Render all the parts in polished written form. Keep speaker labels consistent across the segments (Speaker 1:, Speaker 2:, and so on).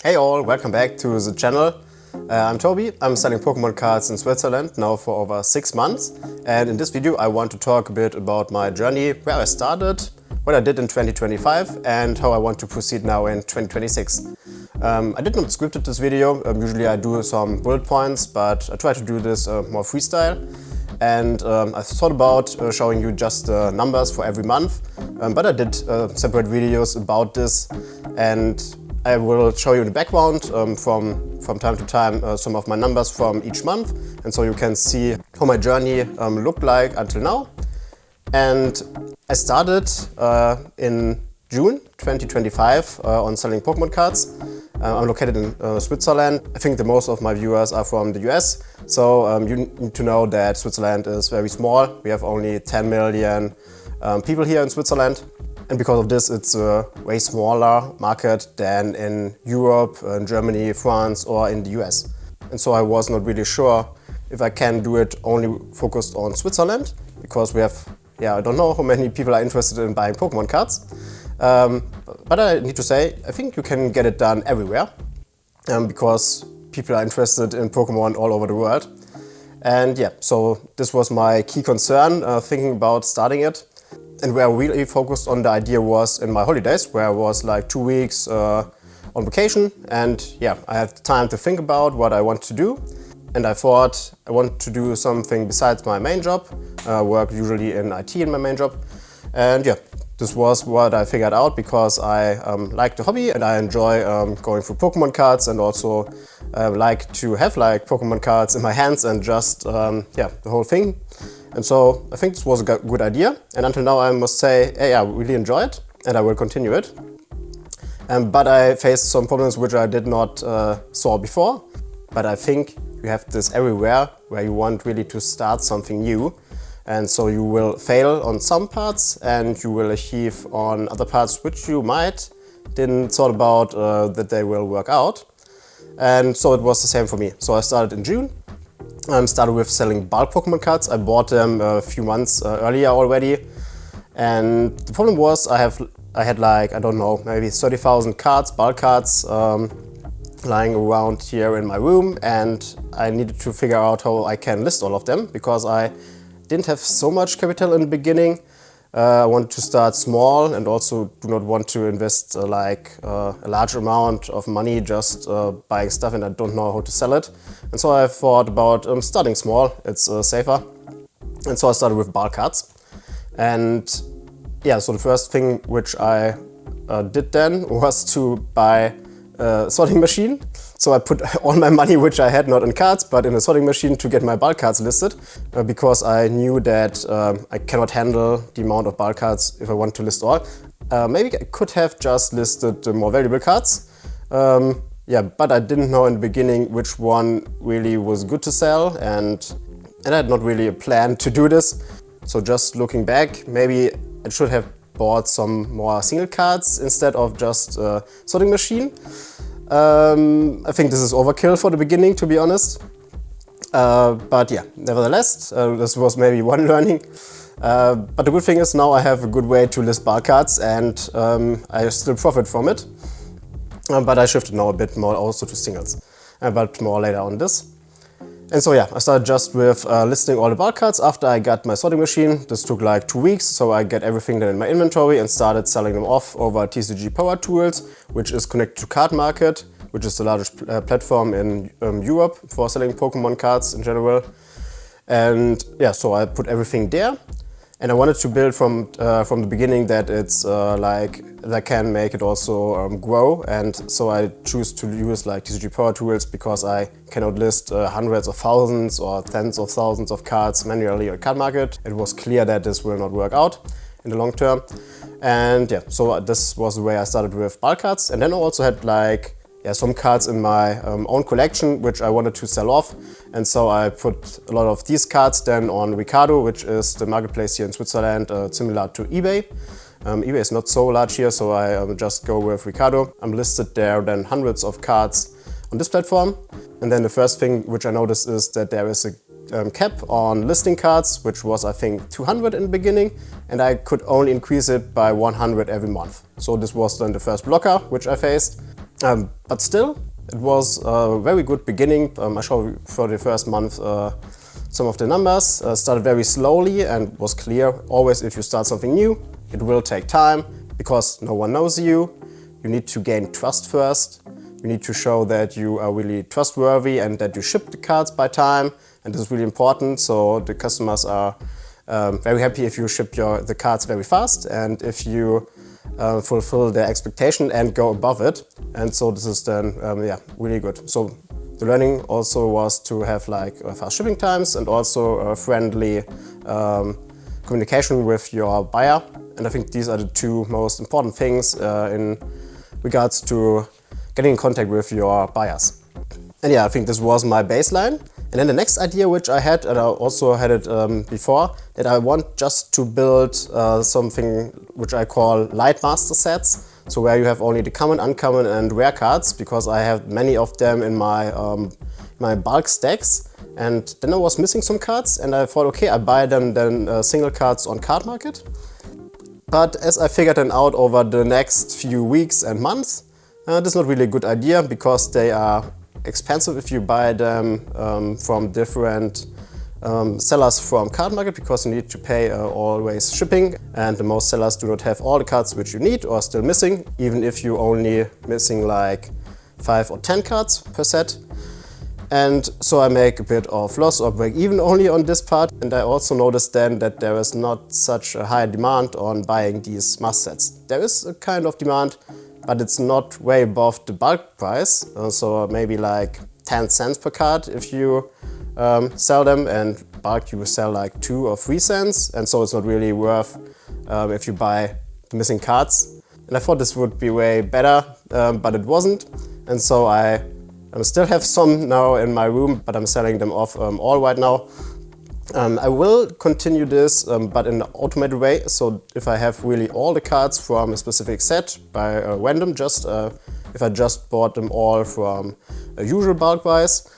Speaker 1: Hey all, welcome back to the channel. I'm Toby. I'm selling Pokemon cards in Switzerland now for over 6 months. And in this video I want to talk a bit about my journey, where I started, what I did in 2025 and how I want to proceed now in 2026. I did not script this video. Usually I do some bullet points, but I try to do this more freestyle. And I thought about showing you just the numbers for every month, but I did separate videos about this, and I will show you in the background from time to time some of my numbers from each month, and so you can see how my journey looked like until now. And I started in June 2025 on selling Pokemon cards. I'm located in Switzerland. I think that most of my viewers are from the US, so you need to know that Switzerland is very small. We have only 10 million people here in Switzerland, and because of this it's a way smaller market than in Europe, in Germany, France or in the US. And so I was not really sure if I can do it only focused on Switzerland, because we have, I don't know how many people are interested in buying Pokemon cards. But I need to say, I think you can get it done everywhere, because people are interested in Pokemon all over the world. And so this was my key concern, thinking about starting it. And where I really focused on the idea was in my holidays, where I was like 2 weeks on vacation. And I had time to think about what I want to do. And I thought I want to do something besides my main job. I work usually in IT in my main job. And this was what I figured out, because I like the hobby and I enjoy going through Pokemon cards, and also like to have like Pokemon cards in my hands and just the whole thing. And so I think this was a good idea, and until now I must say, I really enjoy it and I will continue it. But I faced some problems which I did not saw before. But I think you have this everywhere where you want really to start something new. And so you will fail on some parts and you will achieve on other parts which you might didn't thought about that they will work out. And so it was the same for me. So I started in June. I started with selling bulk Pokemon cards. I bought them a few months earlier already. And the problem was I had like, I don't know, maybe 30,000 cards, bulk cards, lying around here in my room. And I needed to figure out how I can list all of them, because I didn't have so much capital in the beginning. I wanted to start small and also do not want to invest a large amount of money just buying stuff, and I don't know how to sell it. And so I thought about starting small, it's safer. And so I started with bulk cards. And so the first thing which I did then was to buy a sorting machine. So I put all my money which I had not in cards but in a sorting machine to get my bulk cards listed, because I knew that I cannot handle the amount of bulk cards if I want to list all. Maybe I could have just listed the more valuable cards, but I didn't know in the beginning which one really was good to sell, and I had not really a plan to do this. So just looking back, maybe I should have bought some more single cards instead of just a sorting machine. I think this is overkill for the beginning, to be honest. But nevertheless, this was maybe one learning. But the good thing is now I have a good way to list bulk cards, and I still profit from it. But I shifted now a bit more also to singles, but more later on this. And so I started just with listing all the bulk cards after I got my sorting machine. This took like 2 weeks, so I get everything then in my inventory and started selling them off over TCG Power Tools, which is connected to Card Market, which is the largest platform in Europe for selling Pokemon cards in general. And so I put everything there. And I wanted to build from the beginning that it's that I can make it also grow, and so I choose to use like TCG Power Tools, because I cannot list hundreds of thousands or tens of thousands of cards manually on Card Market. It was clear that this will not work out in the long term, and so this was the way I started with bulk cards. And then I also had some cards in my own collection which I wanted to sell off, and so I put a lot of these cards then on Ricardo, which is the marketplace here in Switzerland, similar to eBay. eBay is not so large here, so I just go with Ricardo. I'm listed there then hundreds of cards on this platform. And then the first thing which I noticed is that there is a cap on listing cards, which was I think 200 in the beginning, and I could only increase it by 100 every month. So this was then the first blocker which I faced. But still, it was a very good beginning. I showed you for the first month some of the numbers. Started very slowly and was clear, always if you start something new, it will take time because no one knows you. You need to gain trust first. You need to show that you are really trustworthy and that you ship the cards by time. And this is really important. So the customers are very happy if you ship the cards very fast and if you fulfill their expectation and go above it. And so this is then really good. So the learning also was to have like fast shipping times and also friendly communication with your buyer. And I think these are the two most important things in regards to getting in contact with your buyers. And yeah, I think this was my baseline. And then the next idea which I had, and I also had it before, that I want just to build something which I call light master sets. So where you have only the common, uncommon and rare cards, because I have many of them in my bulk stacks. And then I was missing some cards and I thought, okay, I buy them then single cards on Card Market. But as I figured them out over the next few weeks and months, this is not really a good idea because they are expensive if you buy them from different sellers from Card Market, because you need to pay always shipping, and the most sellers do not have all the cards which you need or are still missing, even if you only missing like 5 or 10 cards per set. And so I make a bit of loss or break even only on this part. And I also noticed then that there is not such a high demand on buying these must sets. There is a kind of demand, but it's not way above the bulk price. So maybe like 10 cents per card if you sell them, and bulk you sell like 2 or 3 cents. And so it's not really worth if you buy the missing cards. And I thought this would be way better, but it wasn't. And so I still have some now in my room, but I'm selling them off all right now. I will continue this, but in an automated way. So if I have really all the cards from a specific set by random, if I just bought them all from a usual bulk price,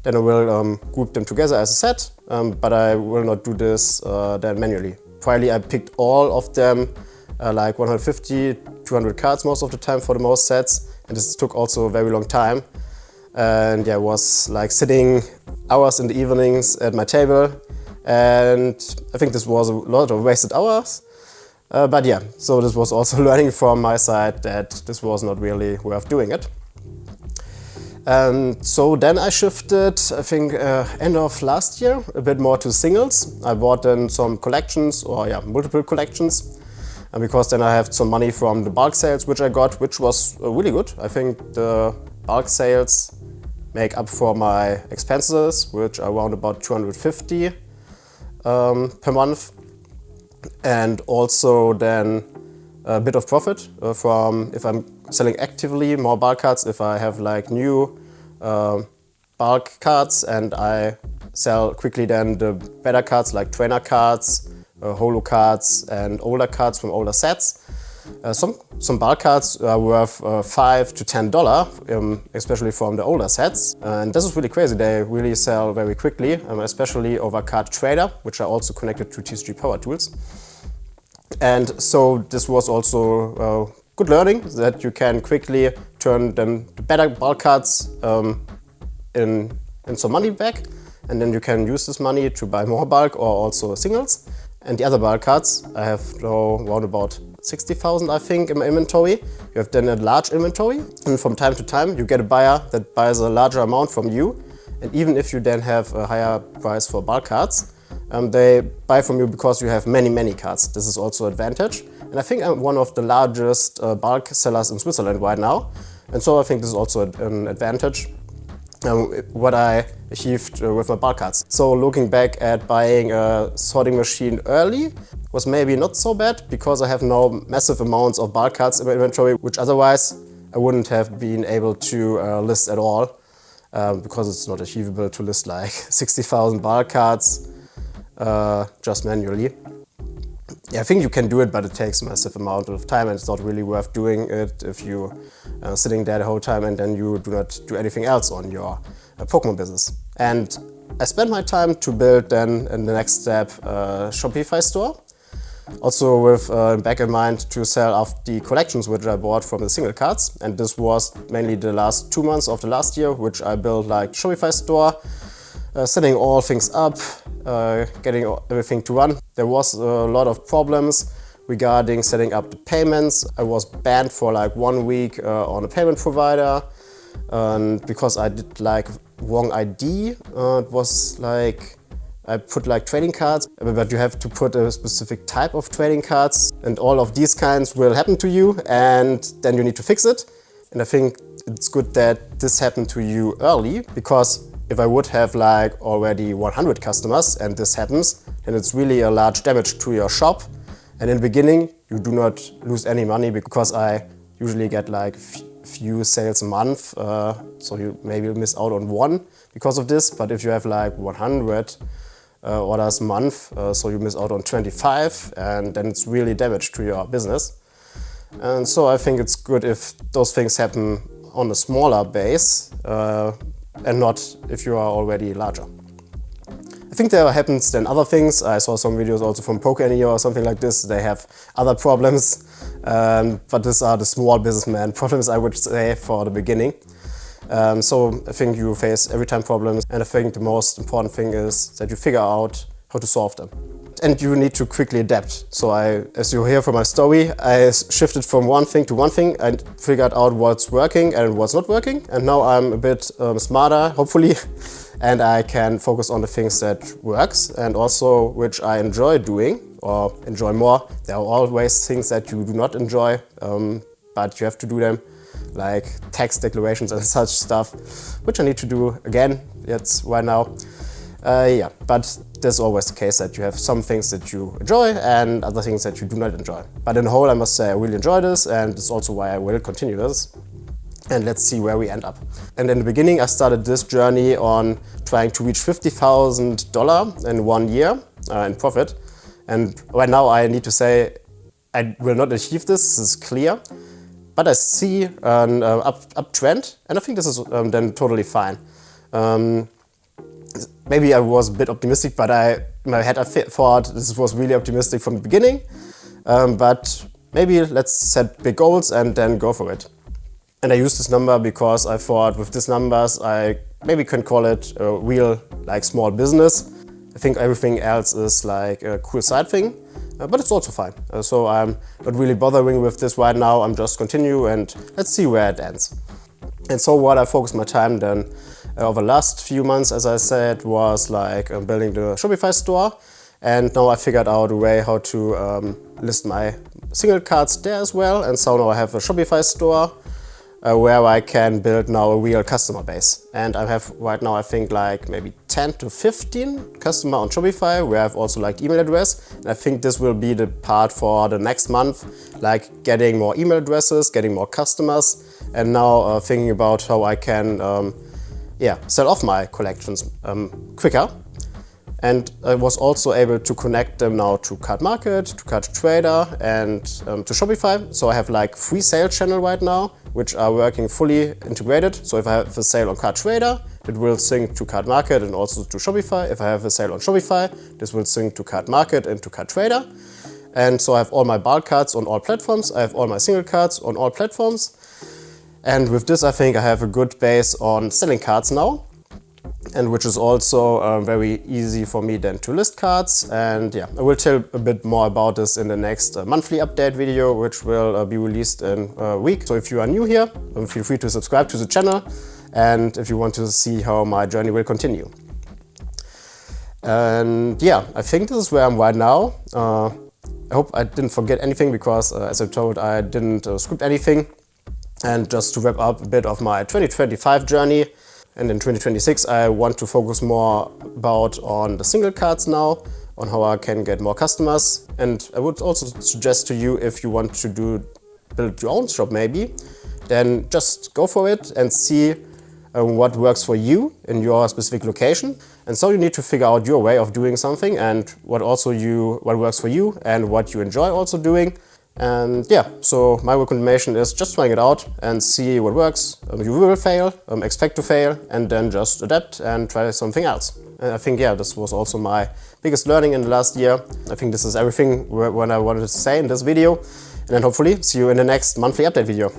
Speaker 1: then I will group them together as a set, but I will not do this then manually. Finally, I picked all of them, like 150, 200 cards most of the time for the most sets, and this took also a very long time. And yeah, I was like sitting hours in the evenings at my table, and I think this was a lot of wasted hours. But yeah, so this was also learning from my side that this was not really worth doing it. And so then I shifted, I think end of last year, a bit more to singles. I bought then some collections, or yeah, multiple collections, because then I have some money from the bulk sales which I got, which was really good. I think the bulk sales make up for my expenses, which are around about 250 per month, and also then a bit of profit from if I'm selling actively more bulk cards. If I have like new bulk cards and I sell quickly then the better cards like trainer cards, holo cards and older cards from older sets. Some bulk cards are worth $5 to $10, especially from the older sets. And this is really crazy. They really sell very quickly, especially over Card Trader, which are also connected to TCG Power Tools. And so this was also good learning that you can quickly turn then the better bulk cards in some money back. And then you can use this money to buy more bulk or also singles. And the other bulk cards, I have now around about 60,000, I think, in my inventory. You have then a large inventory, and from time to time you get a buyer that buys a larger amount from you. And even if you then have a higher price for bulk cards, they buy from you because you have many, many cards. This is also an advantage. And I think I'm one of the largest bulk sellers in Switzerland right now. And so I think this is also an advantage. What I achieved with my bulk cards. So looking back at buying a sorting machine early was maybe not so bad, because I have now massive amounts of bulk cards in my inventory, which otherwise I wouldn't have been able to list at all, because it's not achievable to list like 60,000 bulk cards just manually. Yeah, I think you can do it, but it takes a massive amount of time, and it's not really worth doing it if you sitting there the whole time and then you do not do anything else on your Pokemon business. And I spent my time to build then in the next step a Shopify store. Also with back in mind to sell off the collections which I bought from the single cards. And this was mainly the last 2 months of the last year, which I built like Shopify store, setting all things up, getting everything to run. There was a lot of problems regarding setting up the payments. I was banned for like 1 week on a payment provider, and because I did like wrong ID. It was like I put like trading cards, but you have to put a specific type of trading cards, and all of these kinds will happen to you, and then you need to fix it. And I think it's good that this happened to you early, because if I would have like already 100 customers and this happens, then it's really a large damage to your shop. And in the beginning, you do not lose any money, because I usually get like few sales a month, so you maybe miss out on one because of this. But if you have like 100 orders a month, so you miss out on 25, and then it's really damage to your business. And so I think it's good if those things happen on a smaller base, and not if you are already larger. I think there happens then other things. I saw some videos also from Pokémon or something like this. They have other problems, but these are the small businessman problems, I would say, for the beginning. So I think you face every time problems, and I think the most important thing is that you figure out how to solve them. And you need to quickly adapt. So as you hear from my story, I shifted from one thing to one thing and figured out what's working and what's not working. And now I'm a bit smarter, hopefully, and I can focus on the things that works and also which I enjoy doing or enjoy more. There are always things that you do not enjoy, but you have to do them, like tax declarations and such stuff, which I need to do again. That's right now. Yeah, but there's always the case that you have some things that you enjoy and other things that you do not enjoy. But in the whole, I must say I really enjoy this, and it's also why I will continue this. And let's see where we end up. And in the beginning, I started this journey on trying to reach $50,000 in 1 year in profit. And right now, I need to say I will not achieve this is clear. But I see an uptrend, and I think this is then totally fine. Maybe I was a bit optimistic, but in my head I thought this was really optimistic from the beginning. But maybe let's set big goals and then go for it. And I used this number because I thought with these numbers I maybe can call it a real like small business. I think everything else is like a cool side thing, but it's also fine. So I'm not really bothering with this right now. I'm just continue and let's see where it ends. And so what I focused my time then over the last few months, as I said, was like building the Shopify store. And now I figured out a way how to list my single cards there as well. And so now I have a Shopify store where I can build now a real customer base. And I have right now, I think like maybe 10 to 15 customers on Shopify, where I have also like email address. And I think this will be the part for the next month, like getting more email addresses, getting more customers, and now thinking about how I can sell off my collections quicker. And I was also able to connect them now to Card Market, to Card Trader, and to Shopify. So I have like 3 sales channels right now, which are working fully integrated. So if I have a sale on Card Trader, it will sync to Card Market and also to Shopify. If I have a sale on Shopify, this will sync to Card Market and to Card Trader. And so I have all my bulk cards on all platforms. I have all my single cards on all platforms. And with this, I think I have a good base on selling cards now, and which is also very easy for me then to list cards. And yeah, I will tell a bit more about this in the next monthly update video, which will be released in a week. So if you are new here, feel free to subscribe to the channel, and if you want to see how my journey will continue. And yeah, I think this is where I'm right now. I hope I didn't forget anything, because as I told, I didn't script anything. And just to wrap up a bit of my 2025 journey, and in 2026 I want to focus more on the single cards now, on how I can get more customers. And I would also suggest to you, if you want to build your own shop maybe, then just go for it and see what works for you in your specific location. And so you need to figure out your way of doing something, and what works for you and what you enjoy also doing. And yeah, so my recommendation is just trying it out and see what works. You will fail, expect to fail, and then just adapt and try something else. And I think, yeah, this was also my biggest learning in the last year. I think this is everything what I wanted to say in this video. And then hopefully see you in the next monthly update video.